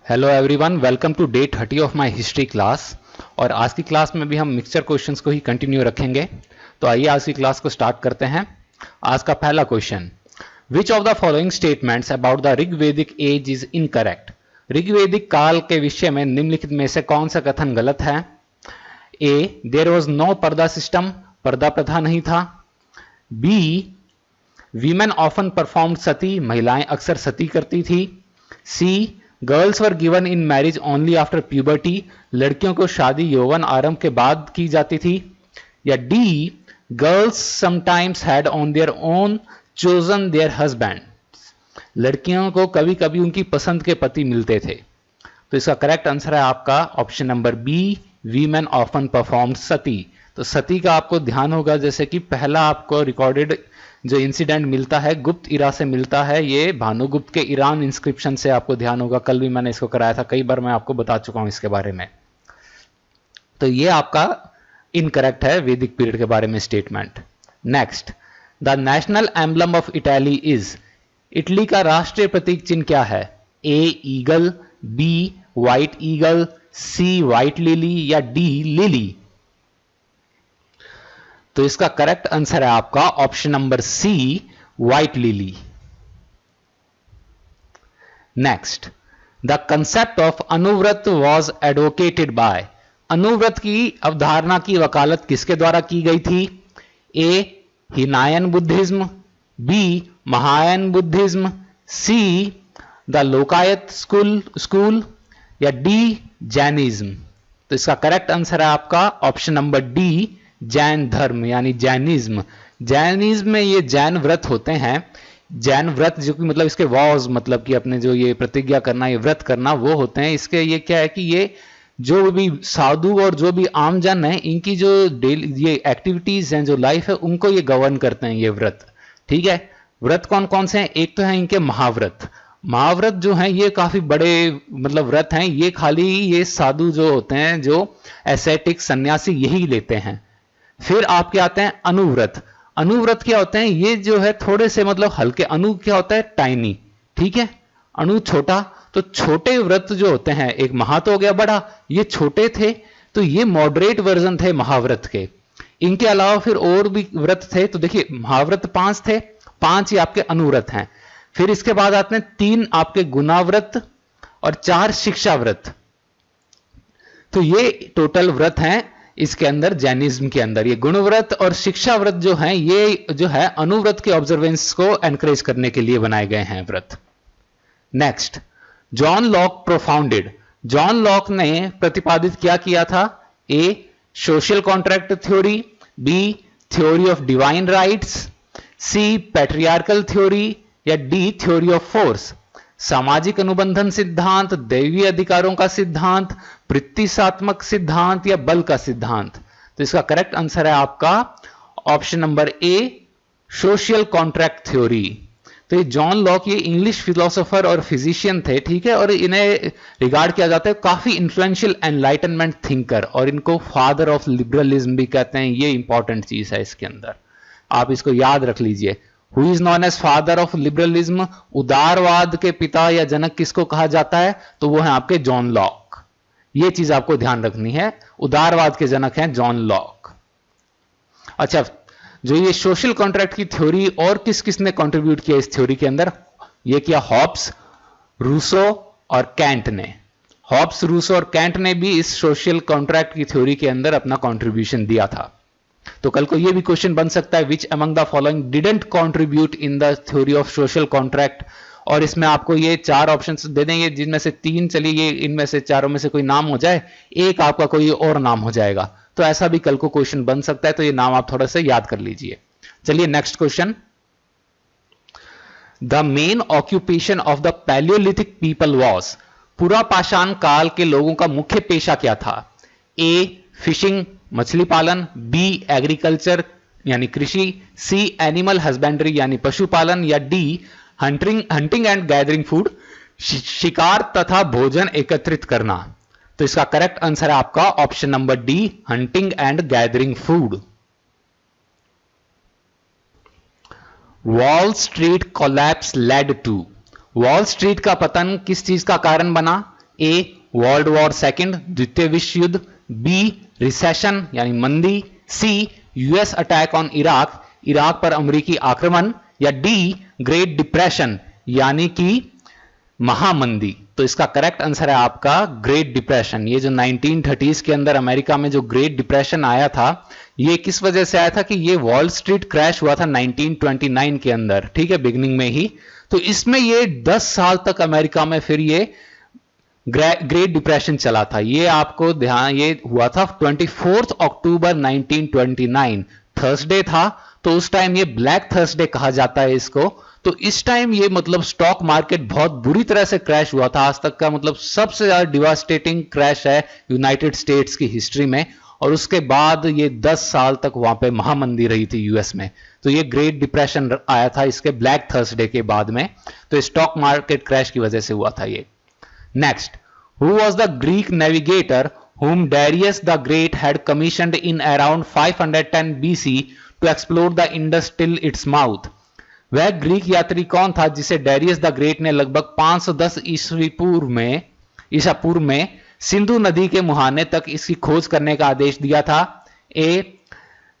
Hello everyone, welcome to day 30 of my history class. और आज की क्लास में भी हम मिक्सचर क्वेश्चंस को ही कंटिन्यू रखेंगे। तो आइए आज की क्लास को स्टार्ट करते हैं। आज का पहला question, which of the following statements about the Rigvedic age is incorrect. ऋग्वेदिक काल के विषय में निम्नलिखित में से कौन सा कथन गलत है। A, there was no purdah system, पर्दा प्रथा नहीं था। B, women often performed sati, महिलाएं अक्सर सती करती थी। C, girls were given in marriage only after puberty, लड़कियों को शादी यौवन आरंभ के बाद की जाती थी। या D, girls sometimes had on their own chosen there husband, लड़कियों को कभी कभी उनकी पसंद के पति मिलते थे। तो इसका करेक्ट आंसर है आपका option number B, women often performed sati. तो सती का आपको ध्यान होगा, जैसे कि पहला आपको रिकॉर्डेड जो इंसिडेंट मिलता है गुप्त इरा से मिलता है, ये भानुगुप्त के ईरान इंस्क्रिप्शन से आपको ध्यान होगा। कल भी मैंने इसको कराया था, कई बार मैं आपको बता चुका हूं इसके बारे में। तो ये आपका इनकरेक्ट है वैदिक पीरियड के बारे में statement. Next, the national emblem of Italy is, Italy का राष्ट्रीय प्रतीक चिन्ह क्या है। A, eagle. B, white eagle. C, white lily. या डी, लिली। तो इसका करेक्ट आंसर है आपका option number C, white lily. Next, the concept of Anuvrat was advocated by, Anuvrat की अवधारणा की वकालत किसके द्वारा की गई थी। A, Hinayana Buddhism. B, Mahayana Buddhism. C, the Lokayata school. या डी, जैनिज्म। तो इसका करेक्ट आंसर है आपका ऑप्शन नंबर डी, जैन धर्म यानी जैनिज्म। जैनिज्म में ये जैन व्रत होते हैं। जैन व्रत जो कि मतलब इसके वॉज मतलब कि अपने जो ये प्रतिज्ञा करना, ये व्रत करना, वो होते हैं। इसके ये क्या है कि ये जो भी साधु और जो भी आम जन है, इनकी जो डेली ये एक्टिविटीज हैं, जो लाइफ है, उनको ये गवर्न करते हैं ये व्रत। ठीक है, व्रत कौन कौन से हैं। एक तो है इनके महाव्रत। महाव्रत जो हैं ये काफी बड़े मतलब व्रत हैं। ये खाली ये साधु जो होते हैं, जो एसेटिक सन्यासी, यही लेते हैं। फिर आपके आते हैं अनुव्रत। अनुव्रत क्या होते हैं, ये जो है थोड़े से मतलब हल्के। अनु क्या होता है, टाइनी। ठीक है, अणु छोटा। तो छोटे व्रत जो होते हैं, एक महा तो हो गया बड़ा, ये छोटे थे, तो ये मॉडरेट वर्जन थे महाव्रत के। इनके अलावा फिर और भी व्रत थे। तो देखिए, महाव्रत 5 थे, 5 ही आपके अनुव्रत हैं। फिर इसके बाद आते हैं 3 आपके गुणाव्रत और 4 शिक्षा व्रत। तो ये टोटल व्रत हैं इसके अंदर, जैनिज्म के अंदर। ये गुणव्रत और शिक्षा व्रत जो हैं, ये जो है अनुव्रत के ऑब्जर्वेंस को एनकरेज करने के लिए बनाए गए हैं व्रत। Next, John Locke propounded, John Locke ने प्रतिपादित क्या किया था। A, social contract theory. B, theory of divine rights. C, patriarchal theory. या डी, थ्योरी ऑफ फोर्स, सामाजिक अनुबंधन सिद्धांत, दैवीय अधिकारों का सिद्धांत, प्रतीकात्मक सिद्धांत, या बल का सिद्धांत। तो इसका करेक्ट आंसर है आपका ऑप्शन नंबर ए, सोशल कॉन्ट्रैक्ट थ्योरी। तो ये जॉन लॉक ये इंग्लिश फिलोसोफर और फिजिशियन थे। ठीक है, और इन्हें रिगार्ड किया जाता है काफी इन्फ्लुएंशियल एनलाइटनमेंट थिंकर, और इनको फादर ऑफ लिबरलिज्म भी कहते हैं। ये इंपॉर्टेंट चीज है इसके अंदर, आप इसको याद रख लीजिए। Who is known as father of liberalism, उदारवाद के पिता या जनक किसको कहा जाता है, तो वो है आपके जॉन लॉक। ये चीज आपको ध्यान रखनी है, उदारवाद के जनक हैं जॉन लॉक। अच्छा, जो ये सोशल कॉन्ट्रैक्ट की थ्योरी और किस किसने कंट्रीब्यूट किया इस थ्योरी के अंदर, ये किया हॉब्स, रूसो और कैंट ने। हॉब्स, रूसो और कैंट ने भी इस सोशल कॉन्ट्रैक्ट की थ्योरी के अंदर अपना कंट्रीब्यूशन दिया था। तो कल को ये भी क्वेश्चन बन सकता है, विच among the following didn't contribute in the theory of social contract. और इसमें आपको ये 4 ऑप्शंस दे देंगे, जिनमें से 3 चलिए ये इनमें से चारों में से कोई नाम हो जाए, एक आपका कोई और नाम हो जाएगा। तो ऐसा भी कल को क्वेश्चन बन सकता है, तो ये नाम आप थोड़ा सा याद कर लीजिए। चलिए next question, the main occupation of the Palaeolithic people was, पूरा पाषाण काल के लोगों का मुख्य पेशा क्या था। ए, फिशिंग, मछली पालन। बी, एग्रीकल्चर यानी कृषि। सी, एनिमल हस्बेंड्री यानी पशुपालन। या D, hunting and gathering food, शिकार तथा भोजन एकत्रित करना। तो इसका करेक्ट आंसर है आपका option number D, hunting and gathering food. Wall Street collapse led to, Wall Street का पतन किस चीज का कारण बना। ए वर्ल्ड वॉर सेकंड, द्वितीय विश्व युद्ध, बी रिसेशन यानी मंदी, C US attack on Iraq, Iraq पर अमेरिकी आक्रमण, या डी ग्रेट डिप्रेशन यानी कि महामंदी। तो इसका करेक्ट आंसर है आपका ग्रेट डिप्रेशन। ये जो 1930s के अंदर अमेरिका में जो ग्रेट डिप्रेशन आया था, ये किस वजह से आया था कि ये वॉल स्ट्रीट क्रैश हुआ था 1929 के अंदर, ठीक है, बिगनिंग में ही। तो इसमें ये 10 साल तक अमेरिका में फिर ये ग्रेट डिप्रेशन चला था। ये आपको ध्यान, ये हुआ था 24 अक्टूबर 1929, थर्सडे था, तो उस टाइम ये ब्लैक थर्सडे कहा जाता है इसको। तो इस टाइम ये मतलब स्टॉक मार्केट बहुत बुरी तरह से क्रैश हुआ था, आज तक का मतलब सबसे ज्यादा डिवास्टेटिंग क्रैश है यूनाइटेड स्टेट्स की हिस्ट्री में। और उसके बाद ये 10 साल तक वहां पे महामंदी रही थी यूएस में। तो ये ग्रेट डिप्रेशन आया था इसके ब्लैक थर्सडे के बाद में, तो स्टॉक मार्केट क्रैश की वजह से हुआ था ये। Next, who was the Greek navigator whom Darius the Great had commissioned in around 510 BC to explore the Indus till its mouth? वह ग्रीक यात्री कौन था जिसे डेरियस द ग्रेट ने लगभग 510 ईसा पूर्व में सिंधु नदी के मुहाने तक इसकी खोज करने का आदेश दिया था? ए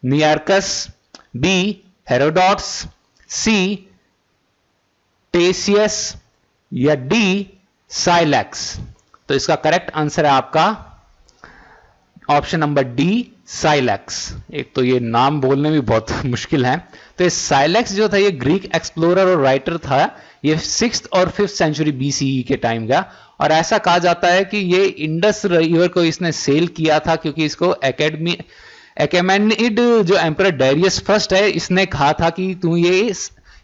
नियार्कस, बी हेरोडोट्स, सी टेसियस, या डी साइलैक्स। तो इसका करेक्ट आंसर है आपका ऑप्शन नंबर डी साइलैक्स। एक तो ये नाम बोलने में बहुत मुश्किल है। तो ये साइलैक्स जो था ये ग्रीक एक्सप्लोरर और राइटर था। ये 6th और 5th सेंचुरी बीसीई के टाइम का, और ऐसा कहा जाता है कि ये इंडस रिवर को इसने सेल किया था क्योंकि इसको एकेमेनिड जो एम्परर डेरियस फर्स्ट है, इसने कहा था कि तू ये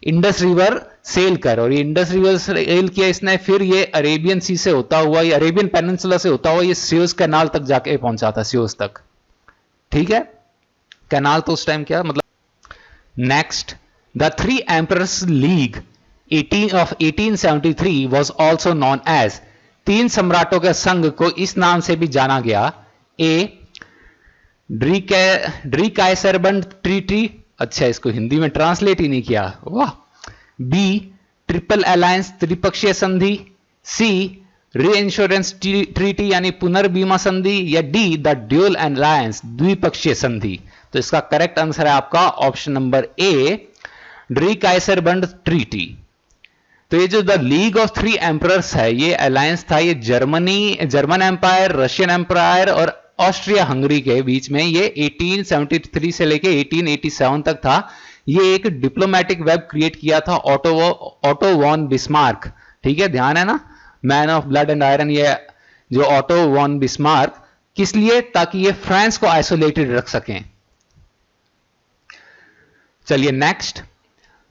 इंडस रिवर सेल कर, और ये इंडस रिवर सेल किया इसने। फिर ये अरेबियन सी से होता हुआ, ये अरेबियन पेनिनसुला से होता हुआ ये सुएज कैनाल तक जाके पहुंचा था, सुएज तक, ठीक है। कैनाल तो उस टाइम क्या मतलब। Next, the three emperors league 1873 was also known as, तीन सम्राटों के संघ को इस नाम से भी जाना गया। ए ड्रीकाइसरबंड ट्रीटी, अच्छा इसको हिंदी में ट्रांसलेट ही नहीं किया, वाह। बी ट्रिपल अलायंस, त्रिपक्षीय संधि, सी री इंश्योरेंस ट्रीटी यानी पुनर्बीमा संधि, या डी द ड्यूल अलायंस, द्विपक्षीय संधि। तो इसका करेक्ट आंसर है आपका ऑप्शन नंबर ए ड्रीकाइसरबंड ट्रीटी। तो ये जो the league of three emperors है, ये अलायंस था, ये जर्मन एम्पायर, रशियन एम्पायर और ऑस्ट्रिया हंगरी के बीच में। ये 1873 से लेके 1887 तक था। ये एक डिप्लोमेटिक वेब क्रिएट किया था ऑटो वॉन बिस्मार्क, ठीक है, ध्यान है ना, man of blood and iron. ये जो ऑटो वॉन बिस्मार्क किस लिए? ताकि ये फ्रांस को आइसोलेटेड रख सकें। चलिए next,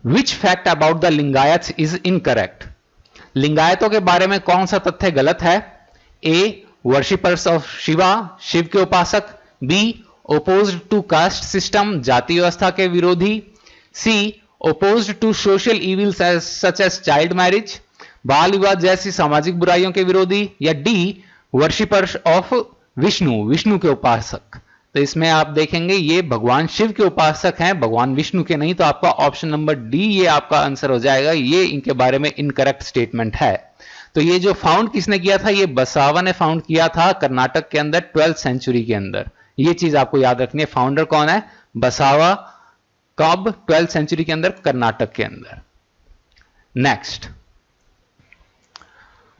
which fact about the Lingayats is incorrect? लिंगायतों के बारे में कौन सा तथ्य गलत है? A worshippers of Shiva, Shiv के उपासक, B opposed to caste system, जाति व्यवस्था के विरोधी, C opposed to social evils such as child marriage, बाल विवाह जैसी सामाजिक बुराइयों के विरोधी, या D worshippers of Vishnu, Vishnu के उपासक। तो इसमें आप देखेंगे ये भगवान शिव के उपासक हैं, भगवान विष्णु के नहीं। तो आपका ऑप्शन नंबर डी ये आपका आंसर हो जाएगा। ये इनके बारे में इनकरेक्ट स्टेटमेंट है। तो ये जो फाउंड किसने किया था? ये बसावा ने फाउंड किया था कर्नाटक के अंदर 12th सेंचुरी के अंदर। ये चीज आपको याद रखनी है। फाउंडर कौन है? बसावा। कब? 12th सेंचुरी के अंदर, कर्नाटक के अंदर। Next,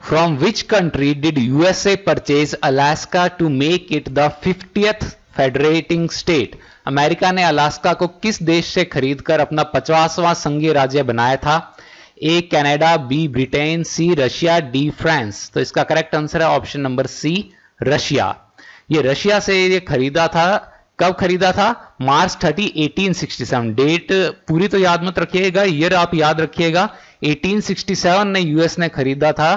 from which country did USA purchase Alaska to make it the 50th federating state? America ने अलास्का को किस देश से खरीदकर अपना 50वां संघीय राज्य बनाया था? A Canada, B Britain, C Russia, D France. तो इसका करेक्ट आंसर है ऑप्शन नंबर सी रशिया। ये रशिया से ये खरीदा था। कब खरीदा था? मार्च 30, 1867। डेट पूरी तो याद मत रखिएगा, ईयर आप याद रखिएगा। 1867 ने यूएस ने खरीदा था।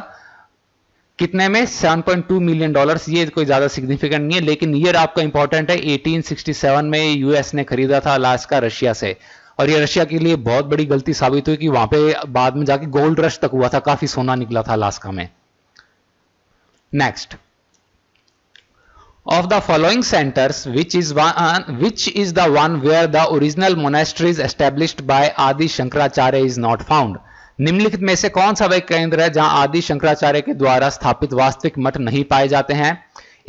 कितने में? $7.2 मिलियन। ये कोई ज्यादा सिग्निफिकेंट नहीं है, लेकिन ईयर आपका इंपॉर्टेंट है। 1867 में यूएस ने खरीदा था अलास्का रशिया से। और ये रशिया के लिए बहुत बड़ी गलती साबित हुई कि वहां पे बाद में जाके गोल्ड रश तक हुआ था, काफी सोना निकला था अलास्का में। Next, of the following centers which is the one where the original monasteries established by Adi Shankaracharya is not found? निम्नलिखित में से कौन सा वह केंद्र है जहां आदि शंकराचार्य के द्वारा स्थापित वास्तविक मठ नहीं पाए जाते हैं?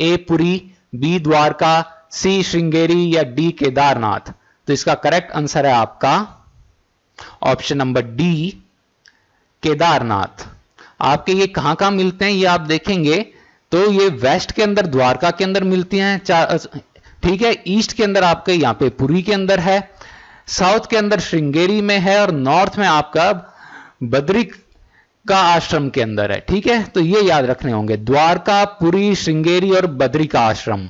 ए पुरी, बी द्वारका, सी श्रृंगेरी या डी केदारनाथ? तो इसका करेक्ट आंसर है आपका ऑप्शन नंबर डी केदारनाथ। आपके ये कहां कहां मिलते हैं ये आप देखेंगे तो ये वेस्ट के अंदर द्वारका के अंदर मिलती हैं, ठीक है। ईस्ट के अंदर आपके यहां पे पुरी के अंदर है, साउथ के अंदर श्रृंगेरी में है और नॉर्थ में आपका बद्री का आश्रम के अंदर है, ठीक है। तो ये याद रखने होंगे, द्वारका, पुरी, श्रृंगेरी और बद्री का आश्रम।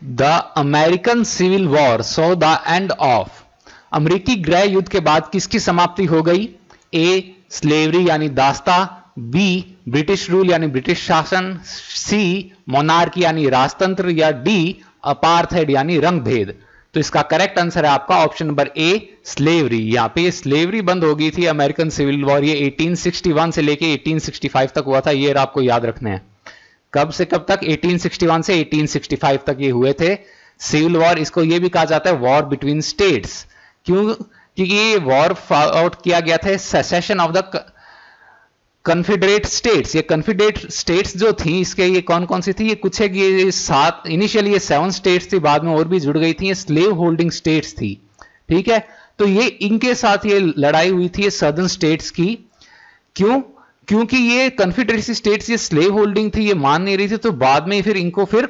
The American civil war saw the end of. अमेरिकी गृह युद्ध के बाद किसकी समाप्ति हो गई? ए स्लेवरी यानी दास्ता, बी ब्रिटिश रूल यानी ब्रिटिश शासन, सी मोनार्की यानी राजतंत्र या डी अपार्थाइड यानी रंग भेद? तो इसका करेक्ट आंसर है आपका ऑप्शन नंबर ए स्लेवरी। यहां पे स्लेवरी बंद हो गई थी अमेरिकन सिविल वॉर, ये 1861 से लेके 1865 तक हुआ था, ये आपको याद रखने हैं। कब से कब तक? 1861 से 1865 तक ये हुए थे सिविल वॉर। इसको ये भी कहा जाता है वॉर बिटवीन स्टेट्स। क्यों? क्योंकि ये वॉर आउट किया गया था cessation of the confederate states. ये कन्फेडरेट स्टेट्स जो थी इसके ये कौन कौन सी थी? ये कुछ है कि ये 7, इनिशियली ये 7 स्टेट्स थी, बाद में और भी जुड़ गई थी, ये स्लेव होल्डिंग स्टेट्स थी, ठीक है। तो ये इनके साथ ये लड़ाई हुई थी ये सदर्न स्टेट्स की। क्यों? क्योंकि ये कन्फेडरेसी स्टेट्स ये स्लेव होल्डिंग थी, ये मान नहीं रही थी, तो बाद में फिर इनको फिर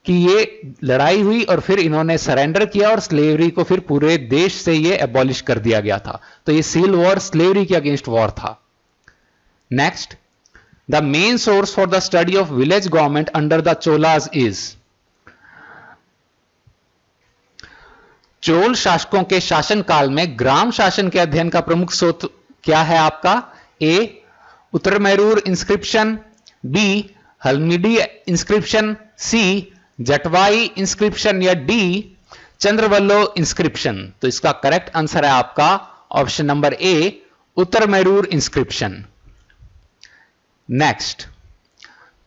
कि ये लड़ाई हुई और फिर इन्होंने सरेंडर किया और स्लेवरी को फिर पूरे देश से ये एबॉलिश कर दिया गया था। तो ये सिविल वॉर स्लेवरी के अगेंस्ट वॉर था। Next, the main source for the study of village government under the Cholas is. Chola शासकों के शासनकाल में ग्राम शासन के अध्ययन का प्रमुख स्रोत क्या है आपका? A Uttaramerur inscription, B Halmidi inscription, C Jatwai inscription या डी चंद्रवल्लो इंस्क्रिप्शन? तो इसका करेक्ट आंसर है आपका option number A Uttaramerur inscription. Next,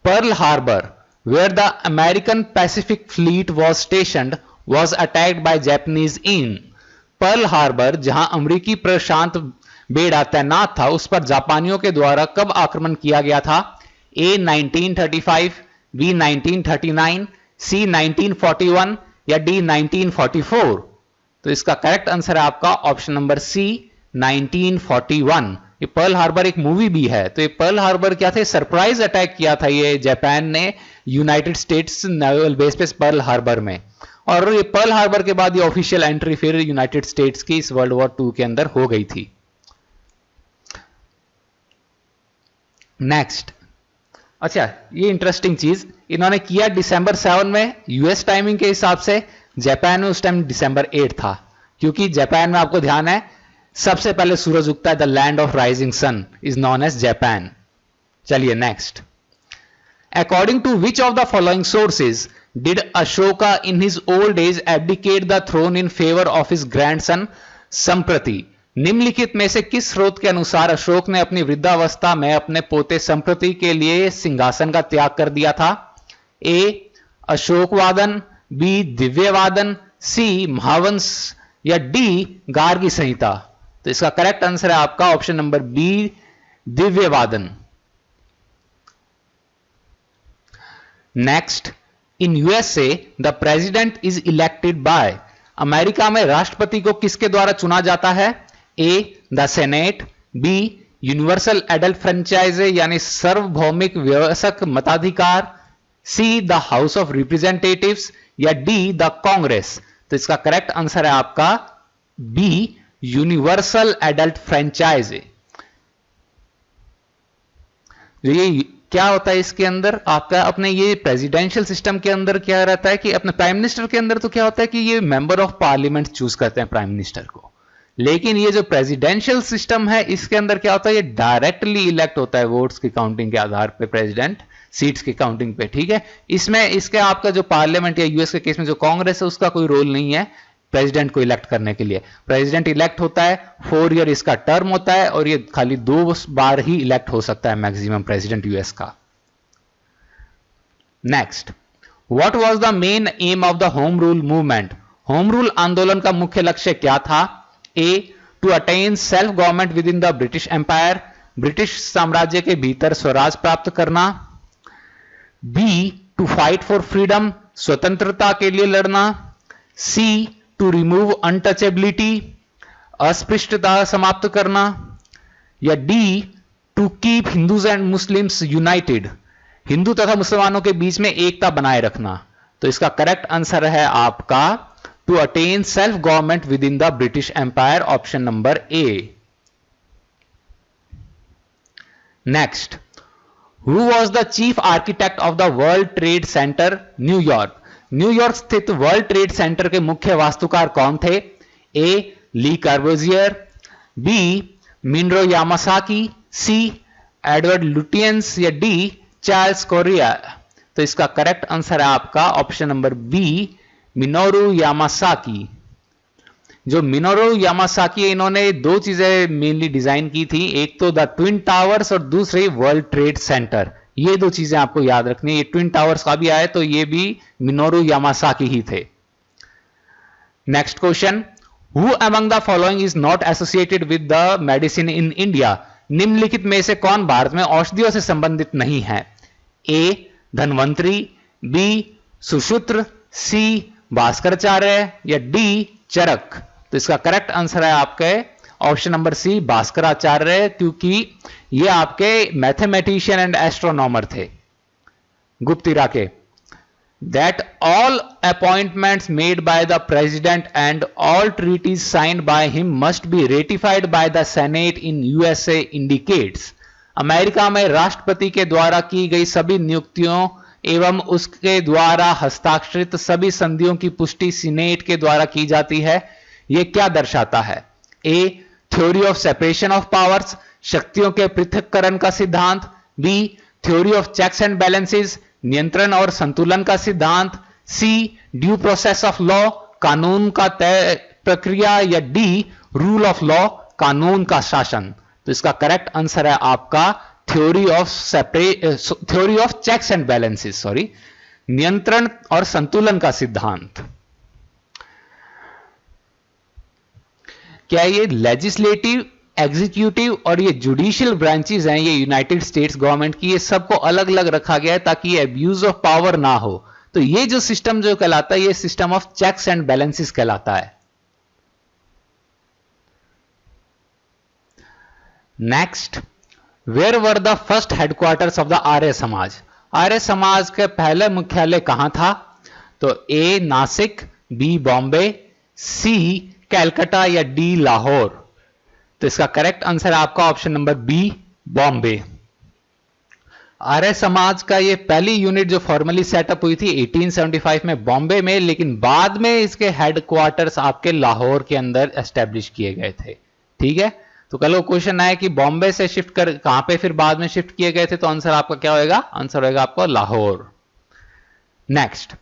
Pearl Harbor where the American Pacific fleet was stationed was attacked by Japanese in. Pearl Harbor जहां अमेरिकी प्रशांत बेड़ा तैनात था उस पर जापानियों के द्वारा कब आक्रमण किया गया था? ए 1935, बी 1939, सी 1941 या डी 1944? तो इसका करेक्ट आंसर है आपका ऑप्शन नंबर सी 1941। ये पर्ल हार्बर एक मूवी भी है। तो ये पर्ल हार्बर क्या थे? सरप्राइज अटैक किया था ये जापान ने यूनाइटेड स्टेट्स नेवल बेस पे पर्ल हार्बर में, और ये पर्ल हार्बर के बाद ये ऑफिशियल एंट्री फिर यूनाइटेड स्टेट्स की इस वर्ल्ड वॉर 2 के अंदर हो गई थी। नेक्स्ट, अच्छा ये इंटरेस्टिंग चीज इन्होंने किया दिसंबर 7 में यूएस टाइमिंग के हिसाब से, जापान में उस टाइम दिसंबर 8 था, क्योंकि जापान में आपको ध्यान है सबसे पहले सूरज उगता है, the land of rising sun is known as Japan. चलिए next, according to which of the following sources did Ashoka in his old age abdicate the throne in favour of his grandson Samprati. निम्नलिखित में से किस स्रोत के अनुसार अशोक ने अपनी वृद्धावस्था में अपने पोते संप्रति के लिए सिंहासन का त्याग कर दिया था? ए अशोकवादन, बी दिव्यवादन, सी महावंश या डी गार्गी संहिता? तो इसका करेक्ट आंसर है आपका option number B Divyavadana. Next, in USA the president is elected by. America में राष्ट्रपति को किसके द्वारा चुना जाता है? A the senate, B universal adult franchise यानी सार्वभौमिक व्यवसक मताधिकार, C the house of representatives या डी द कांग्रेस? तो इसका करेक्ट आंसर है आपका बी यूनिवर्सल एडल्ट फ्रेंचाइज। ये क्या होता है इसके अंदर आपका अपने ये प्रेसिडेंशियल सिस्टम के अंदर क्या रहता है कि अपने प्राइम मिनिस्टर के अंदर तो क्या होता है कि ये मेंबर ऑफ पार्लियामेंट चूज करते हैं प्राइम मिनिस्टर को, लेकिन ये जो प्रेसिडेंशियल सिस्टम है इसके अंदर क्या होता है ये डायरेक्टली इलेक्ट होता है वोट्स की काउंटिंग के आधार पे, प्रेसिडेंट सीट्स की काउंटिंग पे, ठीक है। इसमें इसके आपका जो पार्लियामेंट या यूएस के केस में जो कांग्रेस है उसका कोई रोल नहीं है प्रेसिडेंट को इलेक्ट करने के लिए। प्रेसिडेंट इलेक्ट होता है 4 ईयर इसका टर्म होता है और ये खाली 2 बार ही इलेक्ट हो सकता है मैक्सिमम प्रेसिडेंट यूएस का। Next, what was the main aim of the home rule movement home rule आंदोलन का मुख्य लक्ष्य क्या था? A to attain self government within the British empire, British साम्राज्य के भीतर स्वराज प्राप्त करना। B to fight for freedom, स्वतंत्रता के लिए लड़ना। सी टू रिमूव अनटचेबिलिटी, अस्पृश्यता समाप्त करना। या D to keep Hindus and Muslims united, Hindu तथा मुसलमानों के बीच में एकता बनाए रखना। तो इसका करेक्ट आंसर है आपका to attain self government within the British empire, option number A. Next, who was the chief architect of the world trade center New York? New York स्थित वर्ल्ड ट्रेड सेंटर के मुख्य वास्तुकार कौन थे? A Le Corbusier, B Minoru Yamasaki, C Edward Lutyens, या D Charles Correa. तो इसका correct answer है आपका option number B, Minoru Yamasaki. जो मिनोरू यामासाकी, इन्होंने दो चीजें मेनली डिजाइन की थी, एक तो द ट्विन टावर्स और दूसरी वर्ल्ड ट्रेड सेंटर। ये दो चीजें आपको याद रखनी है। ये ट्विन टावर्स का भी आया तो ये भी मिनोरू यामासाकी ही थे। Next question, who among the following is not associated with the medicine in India? निम्नलिखित में से कौन भारत में औषधियों से संबंधित नहीं है? ए धन्वंतरी, बी सुश्रुत, सी भास्कराचार्य, या डी चरक। तो इसका करेक्ट आंसर है आपके ऑप्शन नंबर सी, भास्कराचार्य, क्योंकि ये आपके मैथमेटिशियन एंड एस्ट्रोनॉमर थे, गुप्त इरा के। That all appointments made by the president and all treaties signed by him must be ratified by the Senate in USA indicates, America में राष्ट्रपति के द्वारा की गई सभी नियुक्तियों एवं उसके द्वारा हस्ताक्षरित सभी संधियों की पुष्टि सीनेट के द्वारा की जाती है। यह क्या दर्शाता है? A theory of separation of powers, शक्तियों के पृथक्करण का सिद्धांत। B theory of checks and balances, नियंत्रण और संतुलन का सिद्धांत। C due process of law, कानून का तय प्रक्रिया। या डी रूल ऑफ लॉ, कानून का शासन। तो इसका करेक्ट आंसर है आपका theory of checks and balances, नियंत्रण और संतुलन का सिद्धांत। क्या ये लेजिस्लेटिव, एग्जीक्यूटिव और ये जुडिशियल ब्रांचेस हैं, ये यूनाइटेड स्टेट्स गवर्नमेंट की, ये सबको अलग अलग रखा गया है ताकि ये अब्यूज ऑफ पावर ना हो। तो ये जो सिस्टम जो कहलाता है, ये system of checks and balances कहलाता है। Next, where were the first headquarters of the Arya Samaj? Arya Samaj के पहले मुख्यालय कहां था? तो A Nashik, B Bombay, C Calcutta, या डी लाहौर। तो इसका करेक्ट आंसर है आपका option number B, Bombay. Arya Samaj का ये पहली यूनिट जो फॉर्मली सेटअप हुई थी 1875 में बॉम्बे में, लेकिन बाद में इसके हेडक्वार्टर्स आपके लाहौर के अंदर एस्टेब्लिश किए गए थे। ठीक है, तो कल क्वेश्चन आया कि बॉम्बे से शिफ्ट कर कहां पे फिर बाद में शिफ्ट किए गए थे, तो आंसर आपका क्या होगा? आंसर होगा आपका Lahore. Next,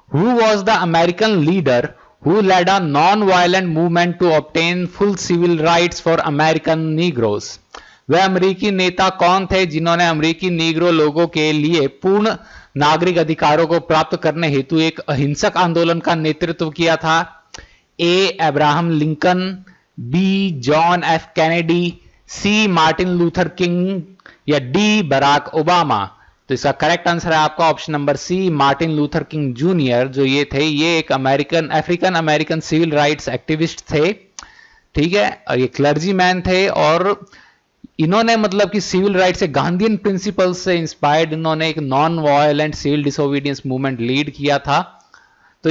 who was the American leader who led a non-violent movement to obtain full civil rights for American Negroes? वह अमेरिकी नेता कौन थे जिन्होंने अमेरिकी नीग्रो लोगों के लिए पूर्ण नागरिक अधिकारों को प्राप्त करने हेतु एक अहिंसक आंदोलन का नेतृत्व किया था? A Abraham Lincoln, B John F Kennedy, C Martin Luther King, या डी बराक ओबामा। तो इसका करेक्ट आंसर है आपका option number C, Martin Luther King junior. जो ये थे, ये एक African American civil rights activist थे। ठीक है, और ये क्लर्जी मैन थे, और इन्होंने मतलब कि सिविल राइट से, गांधीयन प्रिंसिपल्स से इंस्पायर्ड इन्होंने एक non violent civil disobedience movement lead किया था। तो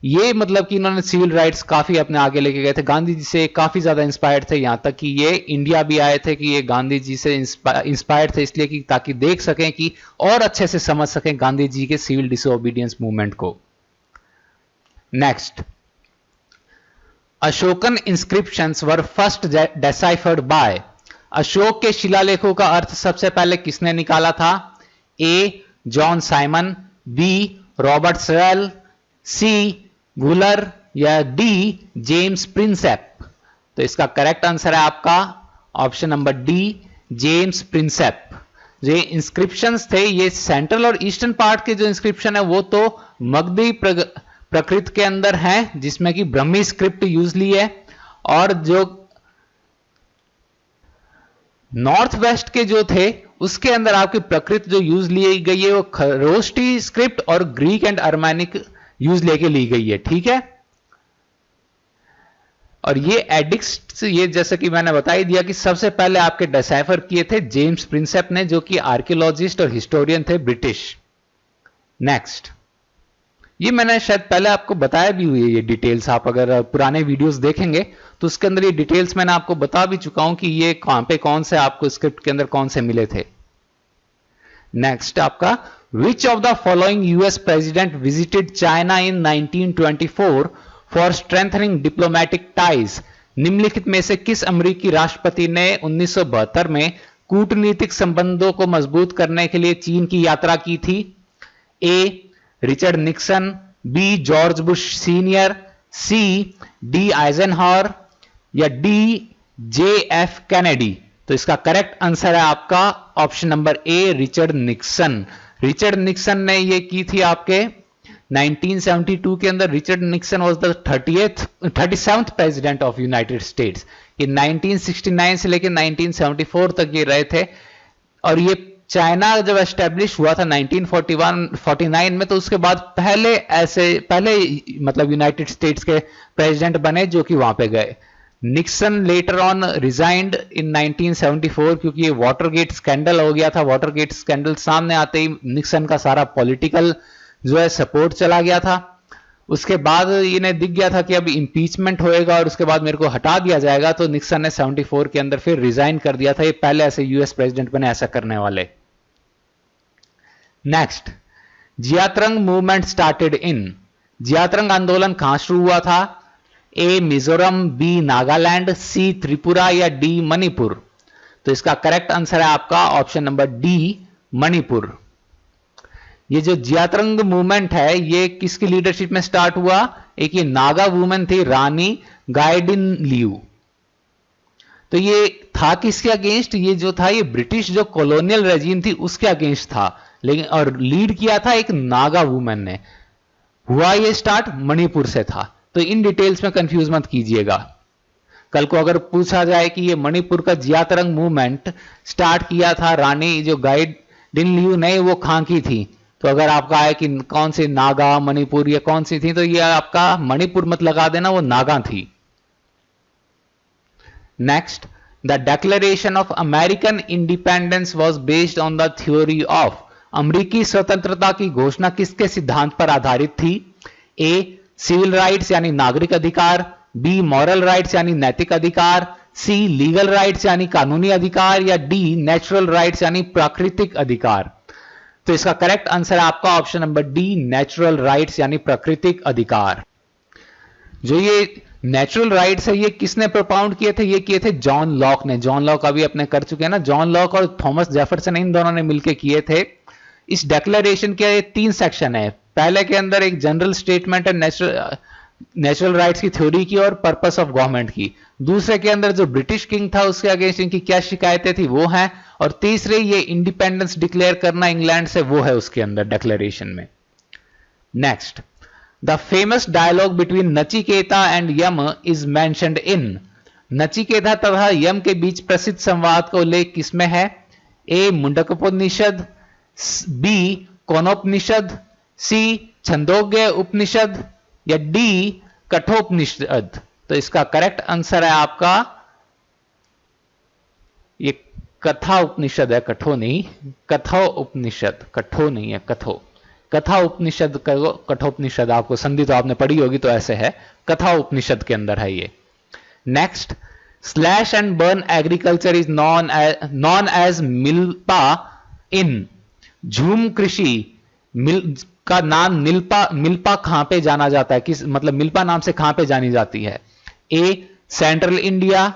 ये मतलब कि इन्होंने सिविल राइट्स काफी अपने आगे लेके गए थे, गांधी जी से काफी ज्यादा इंस्पायर्ड थे, यहां तक कि ये इंडिया भी आए थे कि ये गांधी जी से इंस्पायर्ड थे, इसलिए कि ताकि देख सकें कि और अच्छे से समझ सकें गांधी जी के सिविल डिसोबीडियंस मूवमेंट को। Next, Ashokan inscriptions were first deciphered by? Ashoka के शिलालेखों का अर्थ सबसे पहले किसने निकाला था? A John Simon, B Robert Sewell, C Buhler, या डी जेम्स प्रिंसेप। तो इसका करेक्ट आंसर है आपका option number D, James Prinsep. जो इंस्क्रिप्शंस थे, ये सेंट्रल और ईस्टर्न पार्ट के जो इंस्क्रिप्शन है वो तो मगधी प्रकृत के अंदर हैं, जिसमें कि ब्रह्मी स्क्रिप्ट यूज ली है, और जो नॉर्थ वेस्ट के जो थे उसके अंदर आपकी प्रकृत जो यूज ली गई है वो खरोष्टी स्क्रिप्ट और ग्रीक एंड अर्मेनिक यूज लेके ली गई है। ठीक है, और ये एडिक्स, ये जैसे कि मैंने बता ही दिया कि सबसे पहले आपके डिसाइफर किए थे जेम्स प्रिंसेप ने, जो कि आर्कियोलॉजिस्ट और हिस्टोरियन थे ब्रिटिश। नेक्स्ट, ये मैंने शायद पहले आपको बताया भी हुई है ये डिटेल्स, आप अगर पुराने वीडियोस देखेंगे तो उसके अंदर ये डिटेल्स मैंने आपको बता भी चुका हूं कि ये कहां पे कौन से आपको स्क्रिप्ट के अंदर कौन से मिले थे। नेक्स्ट आपका, विच of the following US president visited China in 1924 for strengthening diplomatic ties. निम्नलिखित में से किस अमेरिकी राष्ट्रपति ने 1972 में कूटनीतिक संबंधों को मजबूत करने के लिए चीन की यात्रा की थी? A Richard Nixon, B George Bush senior, C D Eisenhower या डी जे एफ कैनेडी। तो इसका करेक्ट आंसर है आपका option number A Richard Nixon. Richard Nixon ने ये की थी आपके 1972 के अंदर। Richard Nixon was the 37th president of United States. ये 1969 से लेकर 1974 तक ये रहे थे, और ये चाइना जब एस्टेब्लिश हुआ था 1949 में, तो उसके बाद पहले मतलब यूनाइटेड स्टेट्स के प्रेसिडेंट बने जो कि वहां पे गए। निक्सन लेटर ऑन रिजाइंड इन 1974 क्योंकि ये वाटरगेट स्कैंडल हो गया था। वाटरगेट स्कैंडल सामने आते ही निक्सन का सारा पॉलिटिकल जो है सपोर्ट चला गया था। उसके बाद इन्हें दिख गया था कि अब इंपीचमेंट होएगा और उसके बाद मेरे को हटा दिया जाएगा, तो निक्सन ने 74 के अंदर फिर रिजाइन कर दिया था। ये पहले ऐसे यूएस प्रेसिडेंट बने ऐसा करने वाले। Next, Zeliangrong movement started in. Zeliangrong आंदोलन कहां शुरू हुआ था? A Mizoram, B Nagaland, C Tripura या डी मणिपुर। तो इसका करेक्ट आंसर है आपका ऑप्शन नंबर डी मणिपुर। ये जो जियात्रंग मूवमेंट है ये किसकी लीडरशिप में स्टार्ट हुआ? एक ये नागा वुमेन थी रानी गाइडिनलियू। तो ये था किसके अगेंस्ट? ये जो था ये ब्रिटिश जो कॉलोनियल रेजिम थी उसके अगेंस्ट था, लेकिन और लीड किया था एक नागा वुमेन ने। हुआ ये स्टार्ट मणिपुर से था। तो इन डिटेल्स में कंफ्यूज मत कीजिएगा। कल को अगर पूछा जाए कि ये मणिपुर का जियात्रंग मूवमेंट स्टार्ट किया था रानी जो गाइडिनलियू ने, वो कहां की थी, तो अगर आपका है कि कौन सी नागा मणिपुर या कौन सी थी, तो ये आपका मणिपुर मत लगा देना, वो नागा थी। Next, the declaration of American independence was based on the theory of. अमेरिकी स्वतंत्रता की घोषणा किसके सिद्धांत पर आधारित थी? ए सिविल राइट्स यानी नागरिक अधिकार, बी मॉरल राइट्स यानी नैतिक अधिकार, सी लीगल राइट्स यानी कानूनी अधिकार या डी नेचुरल राइट्स यानी प्राकृतिक अधिकार। तो इसका करेक्ट आंसर है आपका option number D natural rights यानी प्राकृतिक अधिकार। जो ये नेचुरल राइट्स है ये किसने प्रोपाउंड किए थे? ये किए थे जॉन लॉक ने। जॉन लॉक अभी अपने कर चुके हैं ना, जॉन लॉक और थॉमस जेफरसन, इन दोनों ने मिलकर किए थे। इस डिक्लेरेशन के 3 सेक्शन है। पहले के अंदर एक जनरल स्टेटमेंट है नेचुरल राइट्स की थ्योरी की और पर्पस ऑफ गवर्नमेंट की। दूसरे के अंदर जो ब्रिटिश किंग था उसके अगेंस्ट इनकी क्या शिकायतें थी वो हैं, और तीसरे ये इंडिपेंडेंस डिक्लेयर करना इंग्लैंड से, वो है उसके अंदर डिक्लेरेशन में। Next, the famous dialogue between Nachiketa and Yama is mentioned in. Nachiketa तथा यम के बीच प्रसिद्ध संवाद का उल्लेख किसमें है? ए मुंडकोपनिषद, बी कौनोपनिषद, सी छंदोग्य उपनिषद या डी कठोपनिषद। तो इसका करेक्ट आंसर है आपका ये कथा उपनिषद है, कठो नहीं, कथो उपनिषद, कठो नहीं है, कथो। कथा उपनिषद, कठोपनिषद आपको संधि तो आपने पढ़ी होगी, तो ऐसे है, कथा उपनिषद के अंदर है ये। Next, slash and burn agriculture is known as milpa in. Jhum कृषि का नाम मिल्पा कहां पे जाना जाता है? किस मतलब मिल्पा नाम से कहां पे जानी जाती है? ए central India,